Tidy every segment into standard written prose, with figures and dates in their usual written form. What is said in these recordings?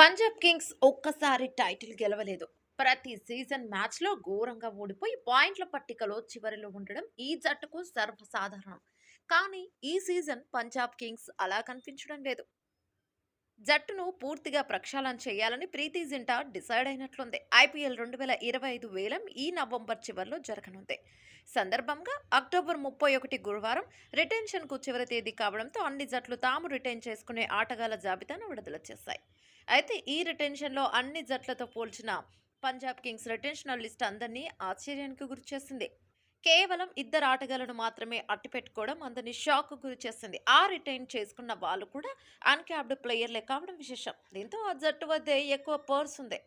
Punjab Kings ఒక్కసారి title గెలవలేదు. ప్రతి సీజన్ మ్యాచ్‌లో ఘోరంగా ఓడిపోయి పాయింట్ల పట్టికలో చివరిలో ఉండడం ఈ జట్టుకు సర్వసాధారణం. కానీ ఈ సీజన్ పంజాబ్ కింగ్స్ అలా కనిపించడం లేదు. జట్టును పూర్తిగా ప్రక్షాళన చేయాలని ప్రీతి జింటా డిసైడ్ అయినట్లుంది. ఐపీఎల్ 2025 వేలం ఈ నవంబర్ చివర్లో జరగనుంది. సందర్భంగా అక్టోబర్ 31 గురువారం రిటెన్షన్కు చివరి తేదీ కావడంతో అన్ని జట్లు తాము రిటైన్ చేసుకునే ఆటగాళ్ల జాబితాను విడుదల చేశాయి. అయితే ఈ రిటెన్షన్లో అన్ని జట్లతో పోల్చిన పంజాబ్ కింగ్స్ రిటెన్షనల్ లిస్ట్ అందరినీ ఆశ్చర్యానికి గురిచేసింది. కేవలం ఇద్దరు ఆటగాళ్లను మాత్రమే అట్టిపెట్టుకోవడం అందరినీ షాక్ గురి చేసింది. ఆ రిటైన్ చేసుకున్న వాళ్ళు కూడా అన్క్యాప్డ్ ప్లేయర్లే కావడం విశేషం. దీంతో ఆ జట్టు వద్దే ఎక్కువ పర్స్ ఉంది.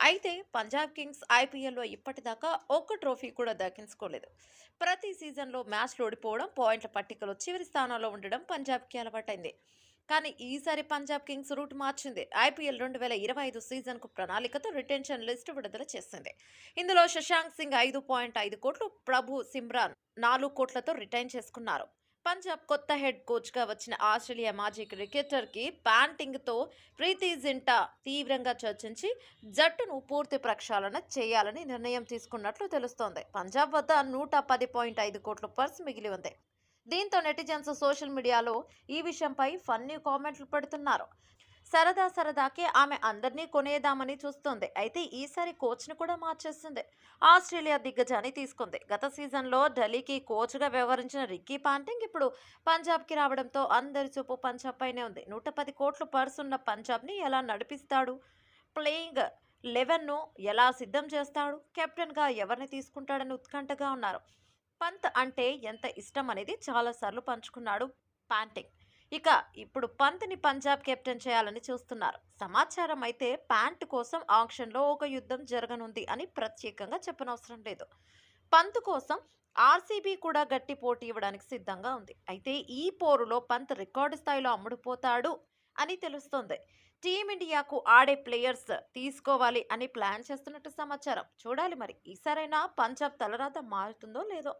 అయితే పంజాబ్ కింగ్స్ ఐపీఎల్లో ఇప్పటిదాకా ఒక్క ట్రోఫీ కూడా దక్కించుకోలేదు. ప్రతి సీజన్లో మ్యాచ్లు ఓడిపోవడం, పాయింట్ల పట్టికలో చివరి స్థానాల్లో ఉండడం పంజాబ్కి అలవాటైంది. కానీ ఈసారి పంజాబ్ కింగ్స్ రూట్ మార్చింది. ఐపీఎల్ 2025 సీజన్కు ప్రణాళికతో రిటెన్షన్ లిస్టు విడుదల చేసింది. ఇందులో శశాంక్ సింగ్ 5.5 కోట్లు, ప్రభు సిమ్రాన్ 4 కోట్లతో రిటైన్ చేసుకున్నారు. పంజాబ్ కొత్త హెడ్ కోచ్గా వచ్చిన ఆస్ట్రేలియా మాజీ క్రికెటర్కి ప్యాంటింగ్తో ప్రీతి జింటా తీవ్రంగా చర్చించి జట్టును పూర్తి ప్రక్షాళన చేయాలని నిర్ణయం తీసుకున్నట్లు తెలుస్తోంది. పంజాబ్ వద్ద 110.5 కోట్ల పర్స్ మిగిలి ఉంది. దీంతో నెటిజన్స్ సోషల్ మీడియాలో ఈ విషయంపై ఫన్నీ కామెంట్లు పెడుతున్నారు. సరదాకే ఆమె అందరినీ కొనేద్దామని చూస్తుంది. అయితే ఈసారి కోచ్ను కూడా మార్చేస్తుంది. ఆస్ట్రేలియా దిగ్గజాన్ని తీసుకుంది. గత సీజన్లో ఢిల్లీకి కోచ్గా వ్యవహరించిన రిక్కీ పాంటింగ్ ఇప్పుడు పంజాబ్కి రావడంతో అందరి చూపు పంజాబ్ పైనే ఉంది. 110 కోట్లు పర్స్ ఉన్న పంజాబ్ని ఎలా నడిపిస్తాడు? ప్లేయింగ్ 11ను ఎలా సిద్ధం చేస్తాడు? కెప్టెన్గా ఎవరిని తీసుకుంటాడని ఉత్కంఠగా ఉన్నారు. పంత్ అంటే ఎంత ఇష్టం అనేది చాలాసార్లు పంచుకున్నాడు ప్యాంటింగ్. ఇక ఇప్పుడు పంత్ని పంజాబ్ కెప్టెన్ చేయాలని చూస్తున్నారు. సమాచారం అయితే ప్యాంట్ కోసం ఆక్షన్లో ఒక యుద్ధం జరగనుంది అని ప్రత్యేకంగా చెప్పనవసరం లేదు. పంత్ కోసం ఆర్సీబీ కూడా గట్టి పోటీ ఇవ్వడానికి సిద్ధంగా ఉంది. అయితే ఈ పోరులో పంత్ రికార్డు స్థాయిలో అమ్ముడుపోతాడు అని తెలుస్తోంది. టీమిండియాకు ఆడే ప్లేయర్స్ తీసుకోవాలి అని ప్లాన్ చేస్తున్నట్టు సమాచారం. చూడాలి మరి ఈసారైనా పంజాబ్ తలరాత మారుతుందో లేదో.